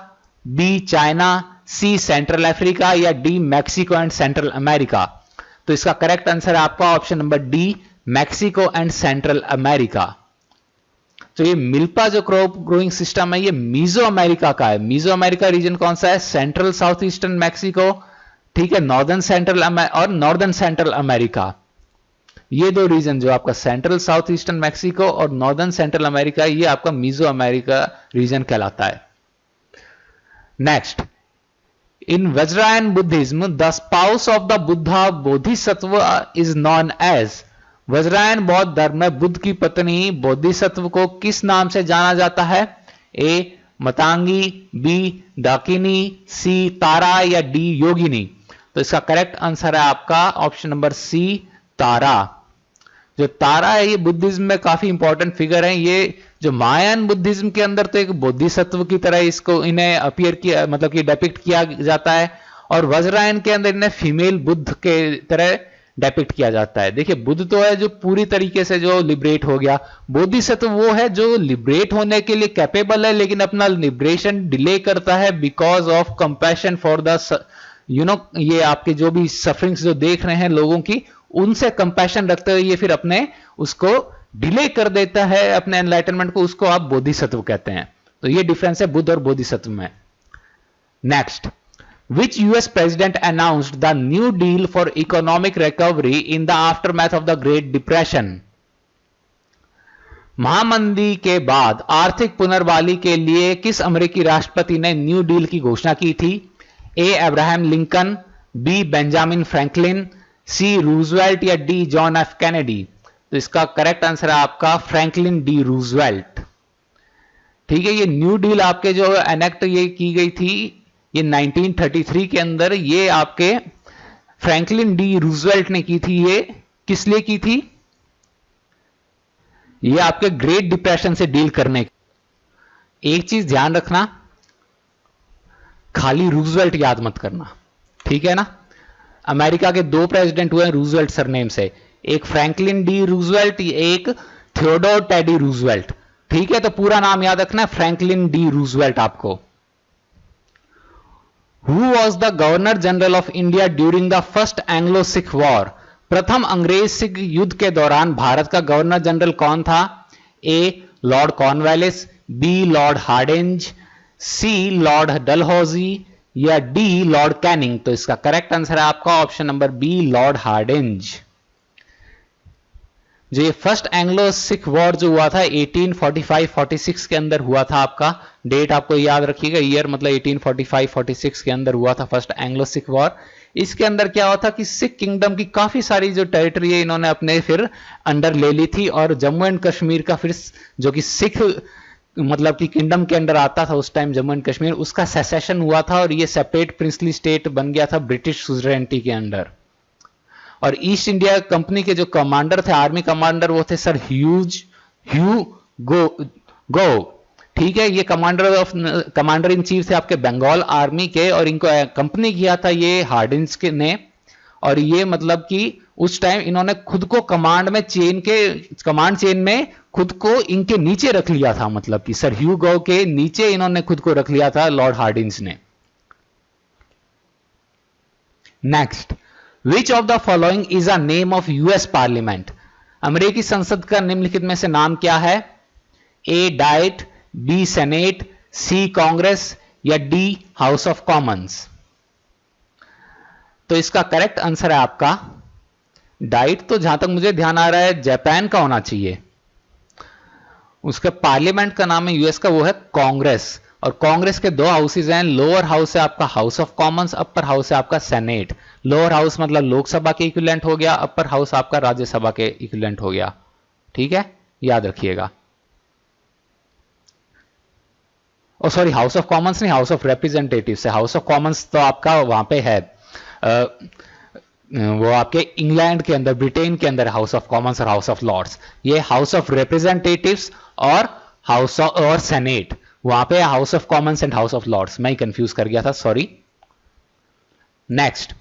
B China, C central Africa या D Mexico and central America. तो इसका करेक्ट आंसर है आपका option number D Mexico and central America. तो ये मिल्पा जो क्रॉप ग्रोइंग सिस्टम है ये मीजो अमेरिका का है। मीजो अमेरिका रीजन कौन सा है? सेंट्रल साउथ ईस्टर्न मैक्सिको, ठीक है, नॉर्दर्न सेंट्रल और नॉर्दर्न सेंट्रल अमेरिका। ये दो रीजन जो आपका सेंट्रल साउथ ईस्टर्न मैक्सिको और नॉर्दर्न सेंट्रल अमेरिका, ये आपका मीजो अमेरिका रीजन कहलाता है। Next, in Vajrayana Buddhism the spouse of the Buddha Bodhisattva is known as. Vajrayana बौद्ध धर्म में बुद्ध की पत्नी बोधिसत्व को किस नाम से जाना जाता है? ए मतांगी, बी डाकिनी, सी तारा या डी योगिनी। तो इसका करेक्ट आंसर है आपका ऑप्शन नंबर सी तारा। जो तारा है ये बुद्धिज्म में काफी इंपॉर्टेंट फिगर है। ये जो मायान बुद्धिज्म के अंदर तो एक बोधिसत्व की तरह इसको इन्हें अपीयर किया, मतलब कि डेपिक्ट किया जाता है, और वज्रायन के अंदर इन्हें फीमेल बुद्ध के तरह डेपिक्ट किया जाता है। देखिए बुद्ध तो है जो पूरी तरीके से जो लिबरेट हो गया, बोधिसत्व वो है जो लिबरेट होने के लिए कैपेबल है लेकिन अपना लिबरेशन डिले करता है because of compassion for the ये आपके जो भी सफरिंग्स जो देख रहे हैं लोगों की, उनसे कंपैशन रखते हुए ये फिर अपने उसको डिले कर देता है अपने एनलाइटनमेंट को, उसको आप बोधिसत्व कहते हैं। तो ये डिफरेंस है बुद्ध और बोधिसत्व में। Next, which US president announced the New Deal for economic recovery in the aftermath of the Great Depression? महामंदी के बाद आर्थिक पुनर्बहाली के लिए किस अमेरिकी राष्ट्रपति ने न्यू डील की घोषणा की थी? A Abraham Lincoln, B Benjamin Franklin, C Roosevelt या डी जॉन एफ कैनेडी। तो इसका करेक्ट आंसर है आपका फ्रैंकलिन डी रूजवेल्ट। ठीक है, ये न्यू डील आपके जो एनेक्ट ये की गई थी ये 1933 के अंदर, ये आपके फ्रैंकलिन डी रूजवेल्ट ने की थी। ये किस लिए की थी? ये आपके ग्रेट डिप्रेशन से डील करने। एक चीज ध्यान रखना, खाली रूजवेल्ट याद मत करना, ठीक है ना। अमेरिका के दो प्रेसिडेंट हुए रूजवेल्ट सरनेम से, एक फ्रैंकलिन डी रूजवेल्ट, एक थियोडोर टेडी रूजवेल्ट। ठीक है, तो पूरा नाम याद रखना है फ्रैंकलिन डी रूजवेल्ट आपको। Who was the Governor General of India during the first Anglo-Sikh War? प्रथम अंग्रेज सिख युद्ध के दौरान भारत का गवर्नर जनरल कौन था? A Lord Cornwallis, B Lord Hardinge, C Lord Dalhousie या डी लॉर्ड कैनिंग। तो इसका करेक्ट आंसर है आपका option number B Lord Hardinge. जो ये फर्स्ट एंग्लो सिख वॉर जो हुआ था 1845-46 के अंदर हुआ था, आपका डेट आपको याद रखिएगा, ईयर मतलब 1845-46 के अंदर हुआ था फर्स्ट एंग्लो सिख वॉर। इसके अंदर क्या हुआ था कि सिख किंगडम की काफी सारी जो टेरिटरी है इन्होंने अपने फिर अंडर ले ली थी, और जम्मू एंड कश्मीर का फिर जो कि सिख मतलब कि किंगडम के अंडर आता था उस टाइम जम्मू एंड कश्मीर, उसका सेसेशन हुआ था और ये सेपरेट प्रिंसली स्टेट बन गया था ब्रिटिश सुजरेनिटी के अंडर। और ईस्ट इंडिया कंपनी के जो कमांडर थे, आर्मी कमांडर, वो थे सर ह्यू गो। ठीक है, ये कमांडर इन चीफ थे आपके बंगाल आर्मी के, और इनको कंपनी किया था ये हार्डिंज के ने। और ये मतलब कि उस टाइम इन्होंने खुद को कमांड चेन में खुद को इनके नीचे रख लिया था, मतलब कि सर ह्यू गो के नीचे इन्होंने खुद को रख लिया था लॉर्ड हार्डिंज ने। Next, Which of the following is a name of US Parliament? अमेरिकी संसद का निम्नलिखित में से नाम क्या है? ए डाइट, बी सेनेट, सी कांग्रेस या डी हाउस ऑफ कॉमन्स। तो इसका करेक्ट आंसर है आपका डाइट। तो जहां तक मुझे ध्यान आ रहा है जापान का होना चाहिए। उसका पार्लियामेंट का नाम है यूएस का, वो है कांग्रेस। और कांग्रेस के दो हाउसेज हैं, लोअर हाउस है आपका house of Commons, upper house है आपका सेनेट। लोअर हाउस मतलब लोकसभा के इक्विवेलेंट हो गया, अपर हाउस आपका राज्यसभा के इक्विवेलेंट हो गया। ठीक है, याद रखिएगा। ओ सॉरी, हाउस ऑफ कॉमन्स नहीं, हाउस ऑफ रिप्रेजेंटेटिव्स है। हाउस ऑफ कॉमन्स तो आपका वहां पे है, वो आपके इंग्लैंड के अंदर, ब्रिटेन के अंदर हाउस ऑफ कॉमन्स और हाउस ऑफ लॉर्ड्स। ये हाउस ऑफ रिप्रेजेंटेटिव्स और हाउस ऑफ और सेनेट, वहां पे House of Commons and House of Lords. मैं कंफ्यूज कर गया था, sorry. Next,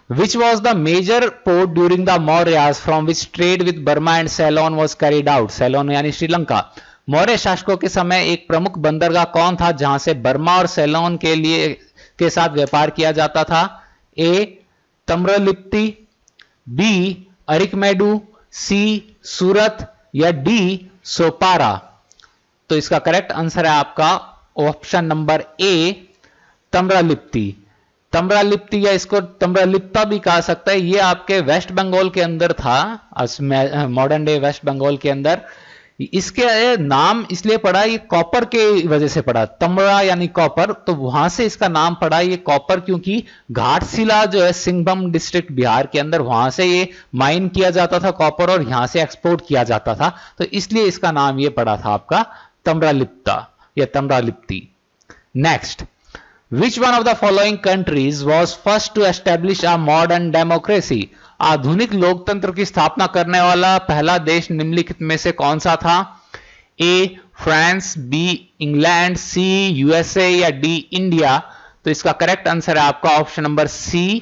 which was the major port during the Mauryas from which trade with Burma and Ceylon was carried out? Ceylon यानी श्रीलंका। मौर्य शासकों के समय एक प्रमुख बंदरगाह कौन था जहां से बर्मा और सेलोन के साथ व्यापार किया जाता था? ए तम्रलिप्ति, बी अरिकमेडू, सी सूरत या डी सोपारा। तो इसका करेक्ट आंसर है आपका ऑप्शन नंबर ए तम्रलिप्ति। तम्रालिप्ति या इसको तम्रालिप्ता भी कहा सकता है, ये आपके वेस्ट बंगाल के अंदर था, मॉडर्न डे वेस्ट बंगाल के अंदर। इसके नाम इसलिए पड़ा, ये कॉपर के वजह से पड़ा, तमरा यानी कॉपर, तो वहां से इसका नाम पड़ा ये कॉपर, क्योंकि घाटशिला जो है सिंहभूम डिस्ट्रिक्ट बिहार के अंदर, वहां से ये माइन किया जाता था कॉपर और यहां से एक्सपोर्ट किया जाता था, तो इसलिए इसका नाम ये पड़ा था आपका तम्रालिप्ता या Tamralipti. Next, Which one of the following countries was first to establish a modern democracy? आधुनिक लोकतंत्र की स्थापना करने वाला पहला देश निम्नलिखित में से कौन सा था? A France, B England, C USA या डी इंडिया? तो इसका करेक्ट आंसर है आपका ऑप्शन नंबर सी।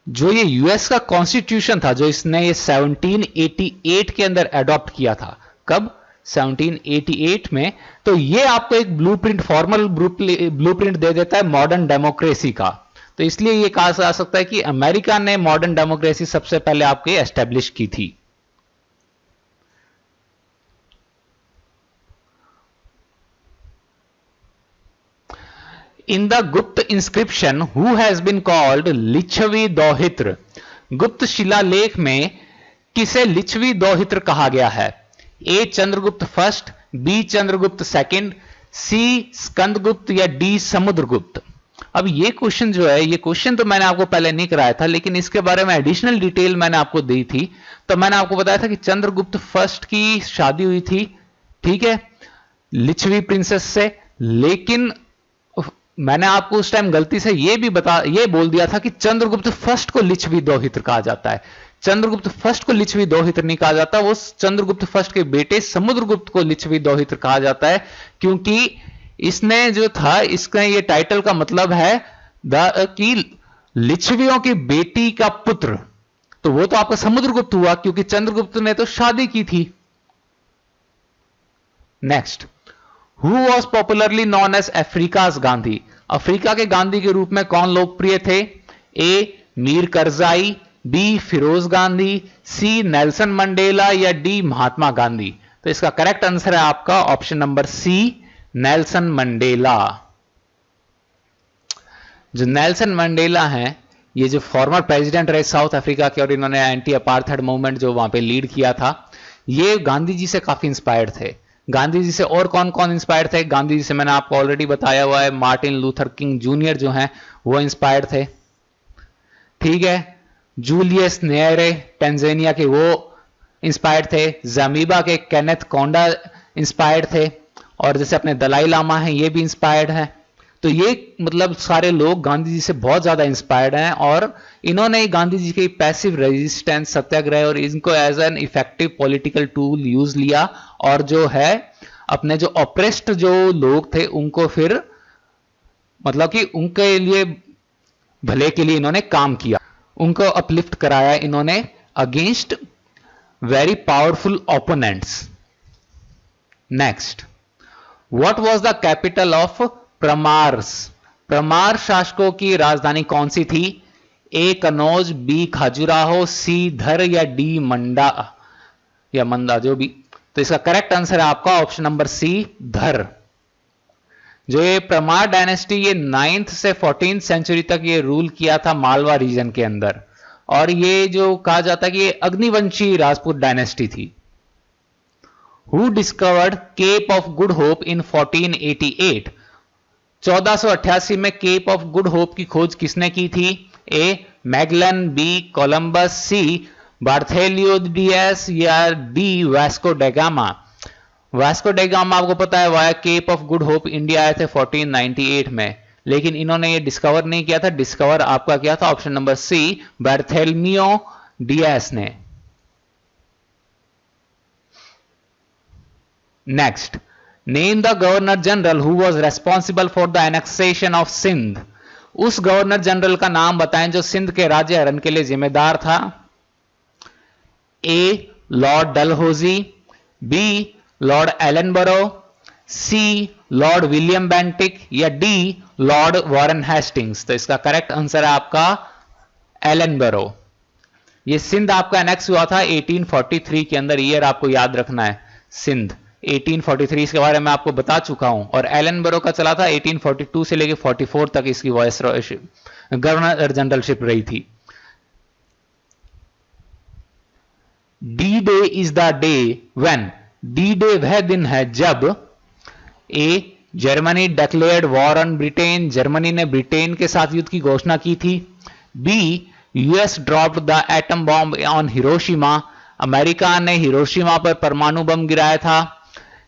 जो ये यूएस का कॉन्स्टिट्यूशन था, जो इसने ये 1788 के अंदर एडॉप्ट किया था, कब? 1788 में। तो ये आपको एक ब्लूप्रिंट, फॉर्मल ब्लूप्रिंट दे देता है मॉडर्न डेमोक्रेसी का। तो इसलिए ये कहा जा सकता है कि अमेरिका ने मॉडर्न डेमोक्रेसी सबसे पहले आपके एस्टेब्लिश की थी। In the Gupta inscription who has been called Lichchhavi dauhitra? Gupta शिलालेख में किसे लिच्छवी दौहित्र कहा गया है? A Chandragupta first, B Chandragupta second, C Skandagupta या डी समुद्रगुप्त? अब ये क्वेश्चन जो है, ये क्वेश्चन तो मैंने आपको पहले नहीं कराया था, लेकिन इसके बारे में एडिशनल डिटेल मैंने आपको दी थी। तो मैंने आपको बताया था कि चंद्रगुप्त फर्स्ट की शादी हुई थी, ठीक है, लिच्छवी प्रिंसेस से, लेकिन मैंने आपको उस टाइम गलती से ये बोल दिया था कि चंद्रगुप्त फर्स्ट को लिच्छवी दौहित्र कहा जाता है। चंद्रगुप्त फर्स्ट को लिच्छवी दौहित्र नहीं कहा जाता, वो चंद्रगुप्त फर्स्ट के बेटे समुद्रगुप्त को लिच्छवी दौहित्र कहा जाता है, क्योंकि इसने जो था, इसका ये टाइटल का मतलब है कि लिच्छवियों की बेटी का पुत्र, तो वो तो आपका समुद्रगुप्त हुआ, क्योंकि चंद्रगुप्त ने तो शादी की थी। Next, who was popularly known as Africa's Gandhi? Africa के गांधी के रूप में कौन लोकप्रिय थे? A Mir Karzai, B Feroze Gandhi, C Nelson Mandela या डी महात्मा गांधी? तो इसका करेक्ट आंसर है आपका option number C, Nelson Mandela. जो नेल्सन मंडेला हैं, ये जो फॉर्मर प्रेसिडेंट रहे साउथ अफ्रीका के, और इन्होंने एंटी अपार्थाइड मूवमेंट जो वहां पे लीड किया था, ये गांधी जी से काफी इंस्पायर्ड थे। गांधी जी से और कौन कौन इंस्पायर्ड थे? गांधी जी से मैंने आपको ऑलरेडी बताया हुआ है, मार्टिन लूथर किंग जूनियर जो हैं वो इंस्पायर्ड थे, ठीक है। जूलियस नेरे टेंजानिया के, वो इंस्पायर्ड थे। ज़मीबा के केनेथ कोंडा इंस्पायर्ड थे, और जैसे अपने दलाई लामा हैं, ये भी इंस्पायर्ड हैं। तो ये मतलब सारे लोग गांधी जी से बहुत ज्यादा इंस्पायर्ड हैं, और इन्होंने गांधी जी के पैसिव रेजिस्टेंस, सत्याग्रह और इनको as an effective political tool use लिया, और जो है अपने जो ऑप्रेस्ड जो लोग थे उनको फिर मतलब कि उनके लिए भले के लिए इन्होंने काम किया, उनको अपलिफ्ट कराया इन्होंने against very powerful opponents. Next, what was the capital of Paramaras? Paramara शासकों की राजधानी कौन सी थी? A Kannauj, B Khajuraho, C Dhar या डी मंडा या मंदा, जो भी। तो इसका करेक्ट आंसर है आपका ऑप्शन नंबर सी, धर। जो ये प्रमार डायनेस्टी, ये 9th से 14th सेंचुरी तक ये रूल किया था मालवा रीजन के अंदर, और ये जो कहा जाता है कि ये अग्निवंशी राजपूत डायनेस्टी थी। Who discovered Cape of Good Hope in 1488? 1488 में केप ऑफ गुड होप की खोज किसने की थी? A Magellan, B Columbus, C Bartholomeu Dias या D Vasco da Gama? Vasco da Gama आपको पता है via Cape of Good Hope India आए थे 1498 में, लेकिन इन्होंने ये डिस्कवर नहीं किया था। डिस्कवर आपका क्या था? Option number C, Bartholomeu Dias ने। Next, name the governor general who was responsible for the annexation of Sindh? उस गवर्नर जनरल का नाम बताएं जो सिंध के राज्य हरण के लिए जिम्मेदार था। A Lord Dalhousie, B Lord Ellenborough, C Lord William Bentinck या डी लॉर्ड वॉरेन हेस्टिंग्स? तो इसका करेक्ट आंसर है आपका एलनबरो। ये सिंध आपका एनेक्स हुआ था 1843 के अंदर, ईयर आपको याद रखना है। सिंध 1843 इसके बारे में आपको बता चुका हूं, और एलन बरो का चला था 1842 से लेकर 44 तक इसकी गवर्नर जनरलशिप रही थी। D day is the day when, D day वह दिन है जब A Germany declared war on Britain, Germany ने ब्रिटेन के साथ युद्ध की घोषणा की थी। B US dropped the atom bomb on Hiroshima, America ने हिरोशिमा पर परमाणु बम गिराया था।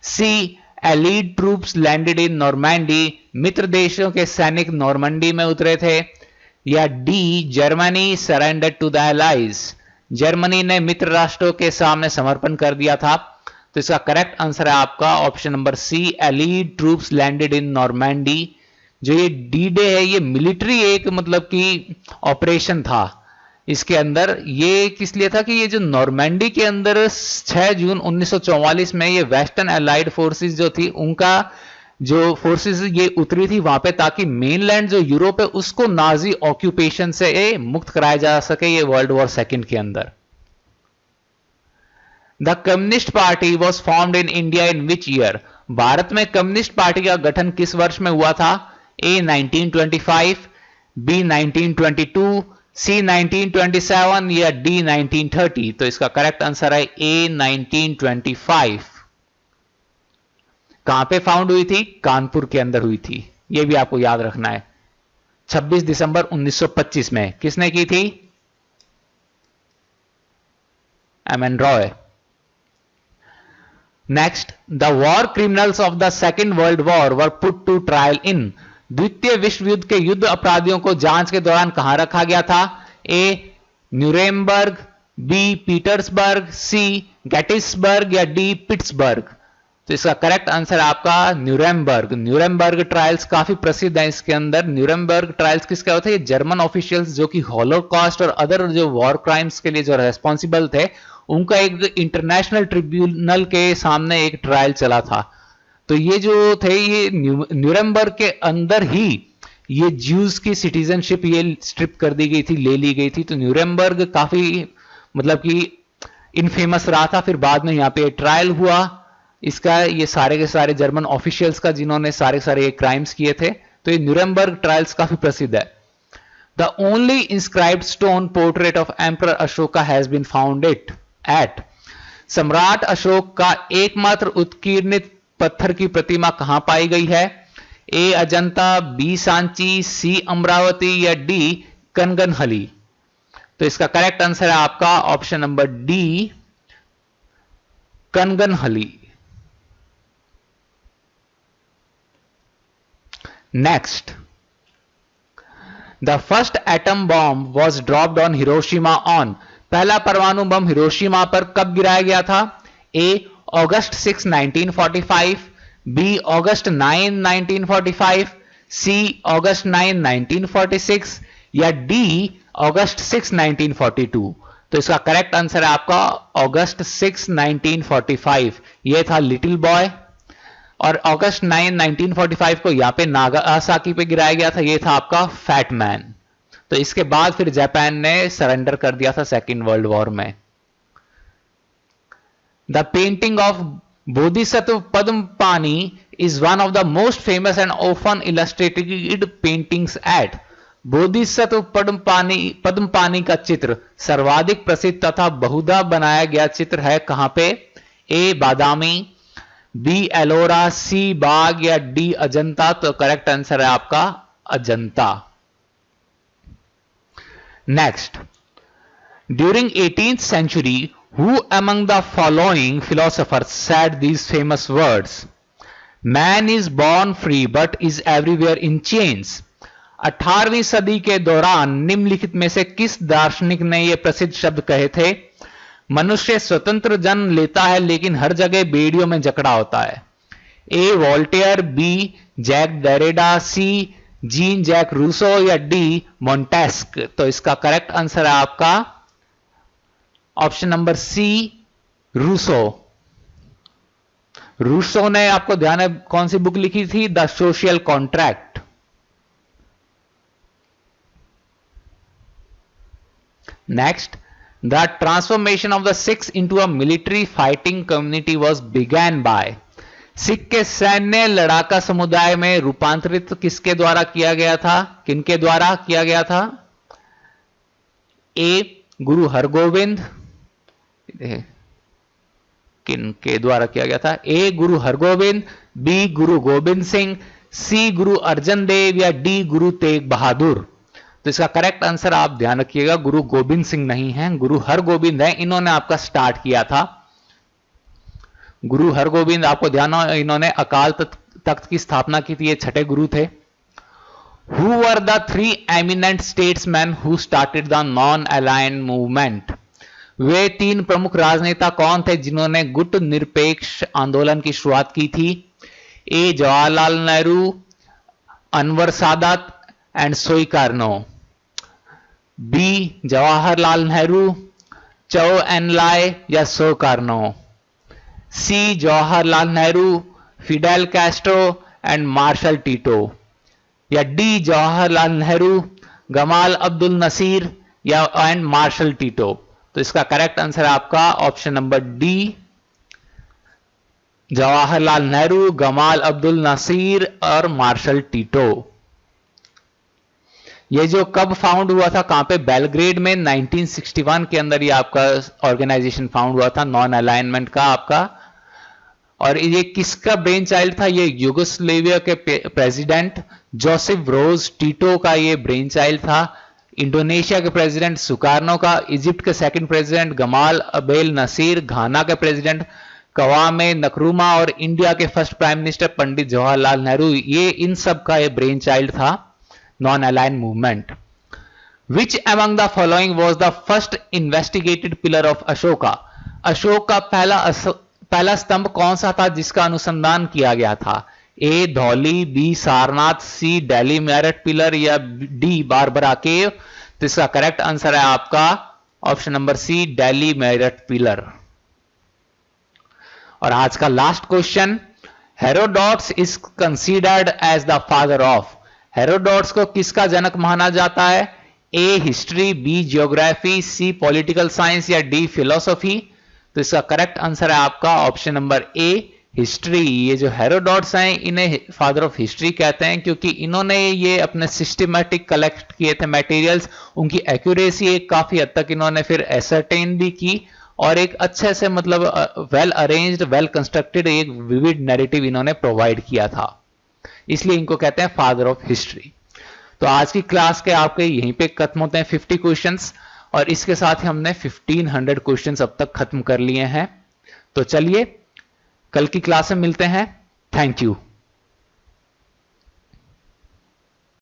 C allied troops landed in Normandy, मित्र देशों के सैनिक नॉर्मंडी में उतरे थे। या D Germany surrender to the allies, Germany ने मित्र राष्ट्रों के सामने समर्पण कर दिया था। तो इसका करेक्ट आंसर है आपका option number C, allied troops landed in Normandy. जो ये डी डे है ये मिलिट्री एक मतलब कि ऑपरेशन था, इसके अंदर ये किस लिए था कि ये जो नॉर्मैंडी के अंदर 6 जून 1944 में ये वेस्टर्न अलाइड फोर्सेस जो थी उनका जो फोर्सेस ये उतरी थी वहां पे, ताकि मेनलैंड जो यूरोप है उसको नाजी ऑक्यूपेशन से मुक्त कराया जा सके ये वर्ल्ड वॉर सेकंड के अंदर। The communist party was formed in India in which year, Bharat में कम्युनिस्ट पार्टी का गठन किस वर्ष में हुआ था? ए 1925, बी 1922, सी 1927 या डी 1930। तो इसका करेक्ट आंसर है ए 1925। कहां पे फाउंड हुई थी? कानपुर के अंदर हुई थी, यह भी आपको याद रखना है। 26 दिसंबर 1925 में किसने की थी? MN Roy. Next, the war criminals of the second world war were put to trial in, द्वितीय विश्व युद्ध के युद्ध अपराधियों को जांच के दौरान कहां रखा गया था? ए न्यूरेमबर्ग, बी पीटर्सबर्ग, सी गेटिसबर्ग या डी पिट्सबर्ग। तो इसका करेक्ट आंसर आपका न्यूरेमबर्ग। न्यूरेमबर्ग ट्रायल्स काफी प्रसिद्ध है। इसके अंदर न्यूरेमबर्ग ट्रायल्स किसके होते हैं? जर्मन ऑफिशियल्स जो कि हॉलोकॉस्ट और अदर जो वॉर क्राइम्स के लिए जो रेस्पॉन्सिबल थे उनका एक इंटरनेशनल ट्रिब्यूनल के सामने एक ट्रायल चला था। तो ये जो थे ये न्यूरेमबर्ग के अंदर ही ये ज्यूज की सिटीजनशिप ये स्ट्रिप कर दी गई थी, ले ली गई थी। तो न्यूरेमबर्ग काफी मतलब कि इनफेमस रहा था। फिर बाद में यहां पे ट्रायल हुआ इसका, ये सारे के सारे जर्मन ऑफिशियल्स का जिन्होंने सारे सारे क्राइम्स किए थे। तो ये न्यूरेमबर्ग ट्रायल्स काफी प्रसिद्ध है। The only inscribed stone portrait of emperor Ashoka has been found at, सम्राट अशोक का एकमात्र उत्कीर्णित पत्थर की प्रतिमा कहां पाई गई है? A Ajanta, B Sanchi, C Amaravati या डी कनगनहली। तो इसका करेक्ट आंसर है आपका option number D Kanaganahalli. Next, the first atom bomb was dropped on Hiroshima on, पहला परमाणु बम हिरोशिमा पर कब गिराया गया था? ए अगस्त 6, 1945, बी अगस्त 9, 1945, सी अगस्त 9, 1946 या डी अगस्त 6, 1942। तो इसका करेक्ट आंसर है आपका अगस्त 6, 1945। यह था लिटिल बॉय। और अगस्त 9, 1945 को यहां पे नागासाकी पे गिराया गया था, यह था आपका फैट मैन। तो इसके बाद फिर जापान ने सरेंडर कर दिया था सेकेंड वर्ल्ड वॉर में। The painting of Bodhisattva Padmapani is one of the most famous and often illustrated paintings at, Bodhisattva Padmapani का चित्र सर्वाधिक प्रसिद्ध तथा बहुधा बनाया गया चित्र है कहां पे? ए बादामी, बी एलोरा, सी बाग या डी अजंता। तो करेक्ट आंसर है आपका Ajanta. Next, during 18th century, who among the following philosophers said these famous words? Man is born free but is everywhere in chains. 18वीं सदी के दौरान निम्नलिखित में से किस दार्शनिक ने यह प्रसिद्ध शब्द कहे थे? मनुष्य स्वतंत्र जन्म लेता है लेकिन हर जगह बेड़ियों में जकड़ा होता है। A Voltaire, B Jacques Derrida, C Jean Jacques Rousseau या डी मोंटेस्क। तो इसका करेक्ट आंसर है आपका option number C Rousseau. Rousseau ने आपको ध्यान है कौन सी बुक लिखी थी? The social contract. Next, the transformation of the Sikhs into a military fighting community was began by. Sikh के सैन्य लड़ाका समुदाय में रूपांतरित किसके द्वारा किया गया था, किनके द्वारा किया गया था? ए गुरु हरगोविंद, किनके द्वारा किया गया था? ए गुरु हरगोविंद, बी गुरु गोविंद सिंह, सी गुरु अर्जन देव या डी गुरु तेग बहादुर। तो इसका करेक्ट आंसर आप ध्यान रखिएगा, गुरु गोविंद सिंह नहीं है, गुरु हरगोविंद है। इन्होंने आपका स्टार्ट किया था। गुरु हरगोविंद, आपको ध्यान हो, इन्होंने अकाल तख्त की स्थापना की थी, ये छठे गुरु थे। Who were the three eminent statesmen who started the non-aligned movement? वे तीन प्रमुख राजनेता कौन थे जिन्होंने गुट निरपेक्ष आंदोलन की शुरुआत की थी? A Jawaharlal Nehru, Anwar Sadat and Sukarno. B Jawaharlal Nehru, Chou Enlai या Sukarno. C Jawaharlal Nehru, Fidel Castro and Marshal Tito. या D Jawaharlal Nehru, Gamal Abdul Nasser या एंड मार्शल टीटो। तो इसका करेक्ट आंसर आपका option number D, Jawaharlal Nehru, Gamal Abdul Nasser और मार्शल टीटो। ये जो कब फाउंड हुआ था, कहां पे? बेलग्रेड में 1961 के अंदर ये आपका ऑर्गेनाइजेशन फाउंड हुआ था, नॉन अलाइनमेंट का आपका। और ये किसका ब्रेन चाइल्ड था? ये यूगोस्लेविया के प्रेसिडेंट जोसेफ ब्रोज टीटो का ये ब्रेन चाइल्ड था। इंडोनेशिया के प्रेसिडेंट सुकार्नो का, इजिप्ट के second president Gamal Abdel Nasser, Ghana के प्रेसिडेंट कवामे नक्रुमा और इंडिया के first prime minister Pandit Jawaharlal Nehru, ये इन सब का ये ब्रेन चाइल्ड था non aligned movement. Which among the following was the first investigated pillar of Ashoka? Ashoka का पहला स्तंभ कौन सा था जिसका अनुसंधान किया गया था? A Dhauli, B Sarnath, C Delhi Meerut pillar या डी बारबरा केव। तो इसका करेक्ट आंसर है आपका option number C, Delhi Meerut pillar. और आज का last question, Herodotus is considered as the father of. Herodotus को किसका जनक माना जाता है? A history, B geography, C political science या डी फिलोसॉफी। तो इसका करेक्ट आंसर है आपका ऑप्शन नंबर ए, हिस्ट्री। ये जो हेरोडोटस हैं इन्हें फादर ऑफ हिस्ट्री कहते हैं क्योंकि इन्होंने ये अपने सिस्टमैटिक कलेक्ट किए थे मटेरियल्स, उनकी एक्यूरेसी एक काफी हद तक इन्होंने फिर एसरटेन भी की और एक अच्छे से मतलब वेल अरेंज्ड, वेल कंस्ट्रक्टेड एक विविड नैरेटिव इन्होंने प्रोवाइड किया था, इसलिए इनको कहते हैं फादर ऑफ हिस्ट्री। तो आज की क्लास के आपके यहीं पे खत्म होते हैं 50 क्वेश्चंस और इसके साथ ही हमने 1500 क्वेश्चंस अब तक खत्म कर लिए हैं। तो चलिए कल की क्लास में मिलते हैं। Thank you.